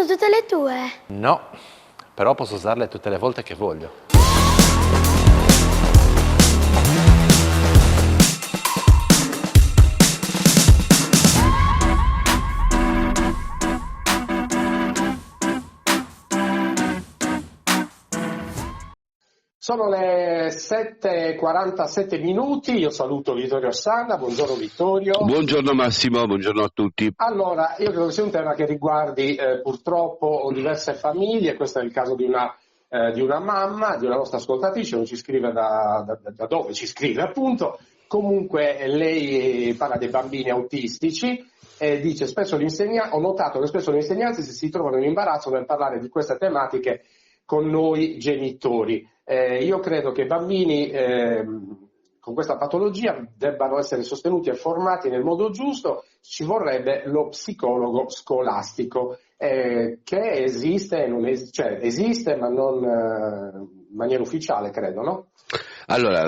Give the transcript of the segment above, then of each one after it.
tutte le tue? No, però posso usarle tutte le volte che voglio. Sono le 7:47 minuti, io saluto Vittorio Sanna, buongiorno Vittorio. Buongiorno Massimo, buongiorno a tutti. Allora, io credo che sia un tema che riguardi purtroppo diverse famiglie, questo è il caso di una mamma, di una nostra ascoltatrice, non ci scrive da dove ci scrive appunto, comunque lei parla dei bambini autistici e dice ho notato che spesso gli insegnanti si trovano in imbarazzo nel parlare di queste tematiche con noi genitori. Io credo che i bambini con questa patologia debbano essere sostenuti e formati nel modo giusto, ci vorrebbe lo psicologo scolastico, che esiste, esiste ma non in maniera ufficiale, credo, no? Allora,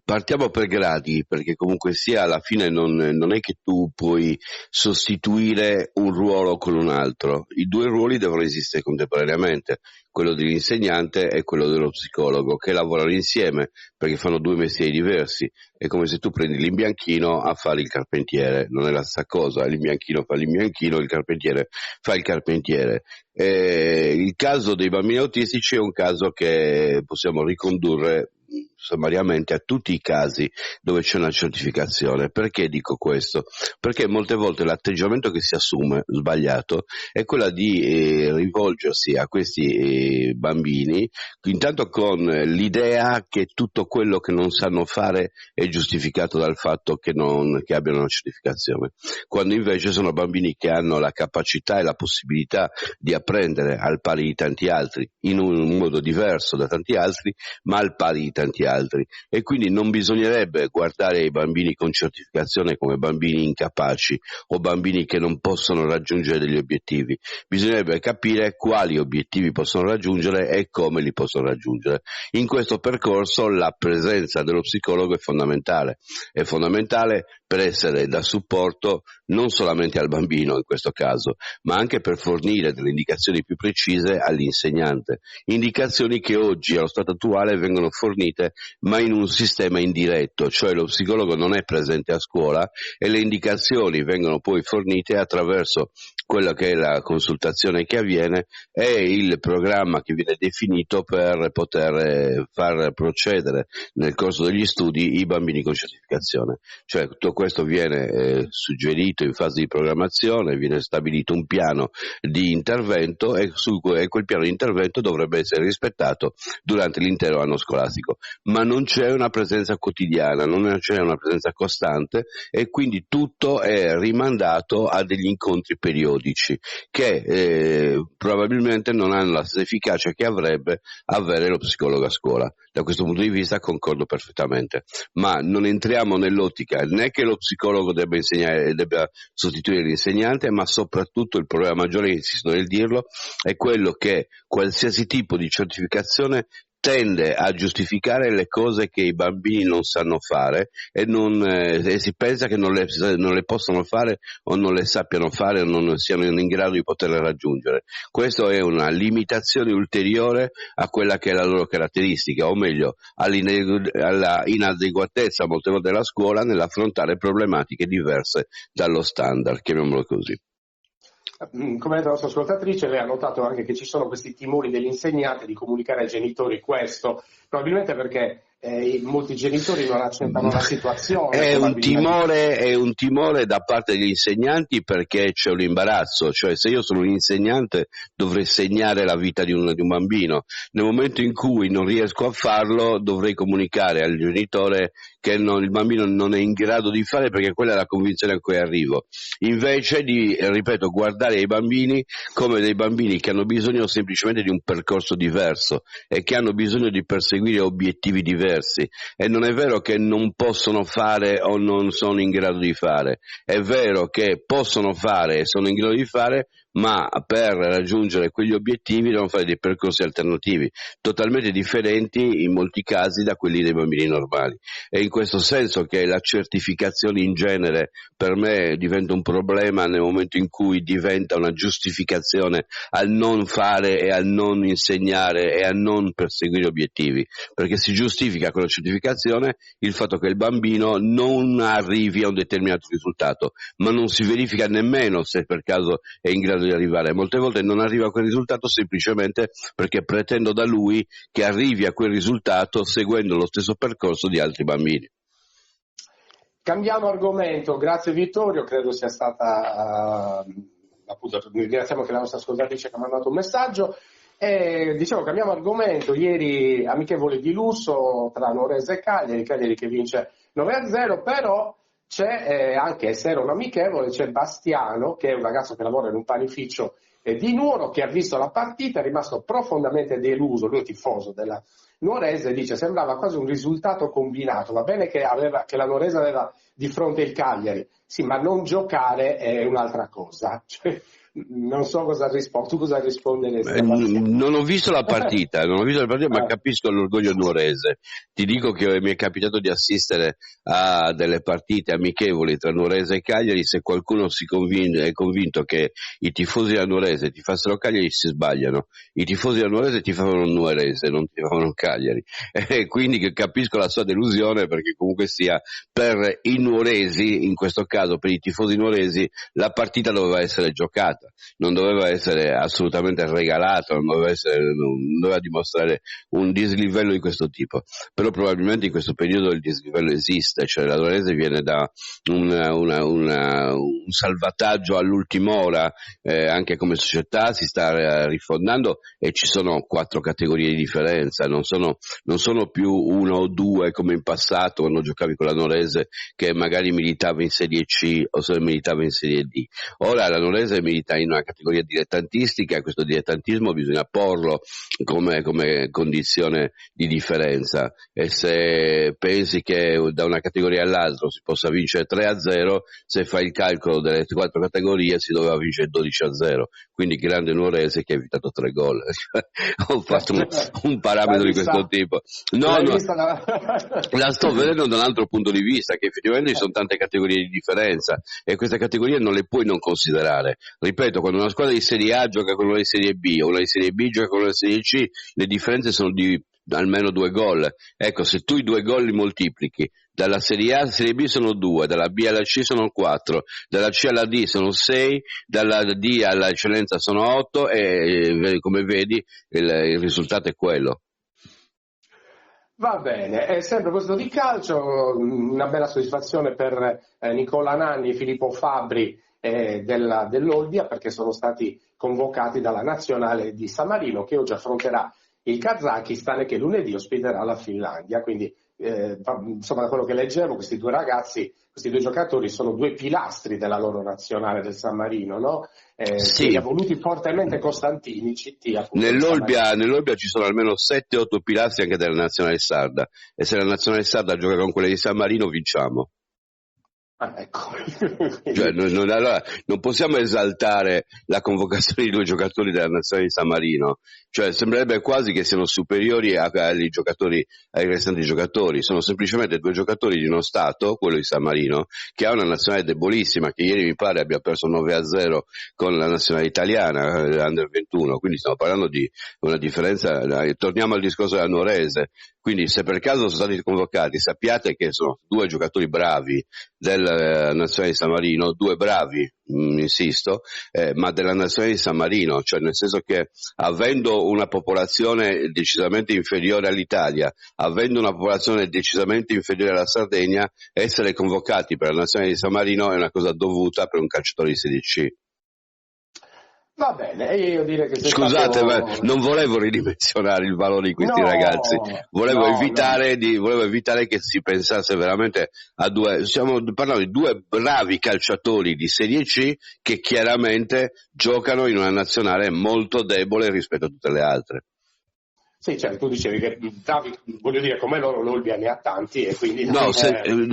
partiamo per gradi, perché comunque sia alla fine non è che tu puoi sostituire un ruolo con un altro, i due ruoli devono esistere contemporaneamente, quello dell'insegnante e quello dello psicologo, che lavorano insieme perché fanno due mestieri diversi. È come se tu prendi l'imbianchino a fare il carpentiere, non è la stessa cosa, l'imbianchino fa l'imbianchino, il carpentiere fa il carpentiere. Il caso dei bambini autistici è un caso che possiamo ricondurre sommariamente a tutti i casi dove c'è una certificazione. Perché dico questo? Perché molte volte l'atteggiamento che si assume, sbagliato, è quello di rivolgersi a questi bambini intanto con l'idea che tutto quello che non sanno fare è giustificato dal fatto che abbiano una certificazione, quando invece sono bambini che hanno la capacità e la possibilità di apprendere al pari di tanti altri, in un modo diverso da tanti altri, ma al pari di tanti altri, e quindi non bisognerebbe guardare i bambini con certificazione come bambini incapaci o bambini che non possono raggiungere degli obiettivi. Bisognerebbe capire quali obiettivi possono raggiungere e come li possono raggiungere. In questo percorso la presenza dello psicologo è fondamentale per essere da supporto non solamente al bambino in questo caso, ma anche per fornire delle indicazioni più precise all'insegnante, indicazioni che oggi allo stato attuale vengono fornite ma in un sistema indiretto, cioè lo psicologo non è presente a scuola e le indicazioni vengono poi fornite attraverso quella che è la consultazione che avviene e il programma che viene definito per poter far procedere nel corso degli studi i bambini con certificazione. Cioè tutto questo viene suggerito in fase di programmazione, viene stabilito un piano di intervento e quel piano di intervento dovrebbe essere rispettato durante l'intero anno scolastico, ma non c'è una presenza quotidiana, non c'è una presenza costante e quindi tutto è rimandato a degli incontri periodici che probabilmente non hanno la stessa efficacia che avrebbe avere lo psicologo a scuola. Da questo punto di vista concordo perfettamente, ma non entriamo nell'ottica né che lo psicologo debba sostituire l'insegnante, ma soprattutto il problema maggiore, insisto nel dirlo, è quello che qualsiasi tipo di certificazione tende a giustificare le cose che i bambini non sanno fare e si pensa che non le possano fare o non le sappiano fare o non siano in grado di poterle raggiungere. Questo è una limitazione ulteriore a quella che è la loro caratteristica, o meglio alla inadeguatezza molte volte della scuola nell'affrontare problematiche diverse dallo standard, chiamiamolo così. Come ha detto la nostra ascoltatrice, lei ha notato anche che ci sono questi timori dell'insegnante di comunicare ai genitori questo, probabilmente perché molti genitori non accettano la situazione. È un timore da parte degli insegnanti perché c'è un imbarazzo, cioè se io sono un insegnante dovrei segnare la vita di un bambino, nel momento in cui non riesco a farlo dovrei comunicare al genitore che il bambino non è in grado di fare perché quella è la convinzione a cui arrivo, invece di, ripeto, guardare ai bambini come dei bambini che hanno bisogno semplicemente di un percorso diverso e che hanno bisogno di perseguire obiettivi diversi. E non è vero che non possono fare o non sono in grado di fare, è vero che possono fare e sono in grado di fare, ma per raggiungere quegli obiettivi devono fare dei percorsi alternativi, totalmente differenti in molti casi da quelli dei bambini normali. È in questo senso che la certificazione in genere per me diventa un problema nel momento in cui diventa una giustificazione al non fare e al non insegnare e a non perseguire obiettivi, perché si giustifica con la certificazione il fatto che il bambino non arrivi a un determinato risultato, ma non si verifica nemmeno se per caso è in grado di arrivare. Molte volte non arriva a quel risultato semplicemente perché pretendo da lui che arrivi a quel risultato seguendo lo stesso percorso di altri bambini. Cambiamo argomento, grazie Vittorio, credo sia stata, appunto, ringraziamo che la nostra ascoltatrice che ha mandato un messaggio. Dicevo, cambiamo argomento, ieri amichevole di lusso tra Nuorese e Cagliari che vince 9-0, però c'è, anche se era un amichevole, c'è Bastiano, che è un ragazzo che lavora in un panificio di Nuoro, che ha visto la partita, è rimasto profondamente deluso, lui è tifoso della Nuorese, dice sembrava quasi un risultato combinato, va bene che la Nuorese aveva di fronte il Cagliari, sì, ma non giocare è un'altra cosa. Cioè, non so cosa rispondo, tu cosa risponderesti? Non ho visto la partita, ma capisco l'orgoglio nuorese. Ti dico che mi è capitato di assistere a delle partite amichevoli tra Nuorese e Cagliari. Se qualcuno è convinto che i tifosi della Nuorese tifassero Cagliari, si sbagliano. I tifosi della Nuorese tifavano Nuorese, non tifavano Cagliari. E quindi capisco la sua delusione, perché comunque sia per i nuoresi, in questo caso per i tifosi nuoresi, la partita doveva essere giocata. Non doveva essere assolutamente regalato, non doveva dimostrare un dislivello di questo tipo. Però probabilmente in questo periodo il dislivello esiste, cioè la Nuorese viene da un salvataggio all'ultima ora, anche come società si sta rifondando e ci sono 4 categorie di differenza, non sono più 1 o 2 come in passato quando giocavi con la Nuorese che magari militava in Serie C o se militava in Serie D. Ora la Nuorese milita in una categoria dilettantistica, e questo dilettantismo bisogna porlo come condizione di differenza, e se pensi che da una categoria all'altra si possa vincere 3-0, se fai il calcolo delle 4 categorie si doveva vincere 12-0, quindi grande Nuorese che ha evitato 3 gol. Ho fatto un parametro di questo tipo. La sto vedendo da un altro punto di vista, che effettivamente ci sono tante categorie di differenza e queste categorie non le puoi non considerare. Ripeto, quando una squadra di Serie A gioca con una di Serie B o una di Serie B gioca con una di Serie C, le differenze sono di almeno 2 gol. Ecco, se tu i 2 gol li moltiplichi, dalla Serie A alla Serie B sono 2, dalla B alla C sono 4, dalla C alla D sono 6, dalla D alla eccellenza sono 8 e come vedi il risultato è quello. Va bene, è sempre questo di calcio, una bella soddisfazione per Nicola Nanni e Filippo Fabbri dell'Olbia, perché sono stati convocati dalla nazionale di San Marino, che oggi affronterà il Kazakistan e che lunedì ospiterà la Finlandia. Quindi insomma, da quello che leggevo, questi 2 ragazzi, questi 2 giocatori sono 2 pilastri della loro nazionale del San Marino, no? Sì. Li ha voluti fortemente Costantini, CT. Nell'Olbia ci sono almeno 7-8 pilastri anche della nazionale sarda, e se la nazionale sarda gioca con quelle di San Marino vinciamo. Ecco. Cioè, allora, non possiamo esaltare la convocazione di 2 giocatori della nazionale di San Marino, cioè sembrerebbe quasi che siano superiori ai restanti giocatori. Sono semplicemente 2 giocatori di uno stato, quello di San Marino, che ha una nazionale debolissima, che ieri mi pare abbia perso 9-0 con la nazionale italiana, l'Under 21, quindi stiamo parlando di una differenza. Torniamo al discorso della Nuorese. Quindi se per caso sono stati convocati, sappiate che sono 2 giocatori bravi della nazionale di San Marino, 2 bravi, insisto, ma della nazionale di San Marino, cioè nel senso che avendo una popolazione decisamente inferiore all'Italia, avendo una popolazione decisamente inferiore alla Sardegna, essere convocati per la nazionale di San Marino è una cosa dovuta per un calciatore di Serie C. Va bene, io direi che scusate, ma non volevo ridimensionare il valore di questi ragazzi, volevo evitare che si pensasse veramente a 2, stiamo parlando di 2 bravi calciatori di Serie C che chiaramente giocano in una nazionale molto debole rispetto a tutte le altre. Sì, certo, tu dicevi che voglio dire, come loro l'Olbia ne ha tanti e quindi... No,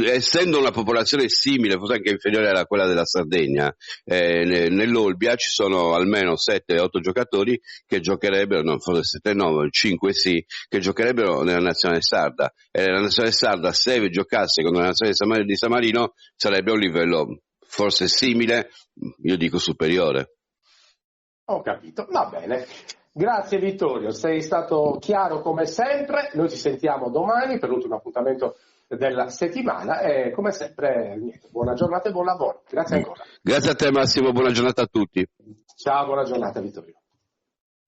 essendo una popolazione simile, forse anche inferiore a quella della Sardegna, nell'Olbia ci sono almeno 7-8 giocatori che giocherebbero, no, forse 7 no, 5 sì, che giocherebbero nella nazionale sarda. E la nazionale sarda, se giocasse con la nazionale di San Marino, sarebbe a un livello forse simile, io dico superiore. Ho capito, va bene. Grazie Vittorio, sei stato chiaro come sempre. Noi ci sentiamo domani per l'ultimo appuntamento della settimana e come sempre niente, buona giornata e buon lavoro. Grazie ancora. Grazie a te Massimo, buona giornata a tutti. Ciao, buona giornata Vittorio.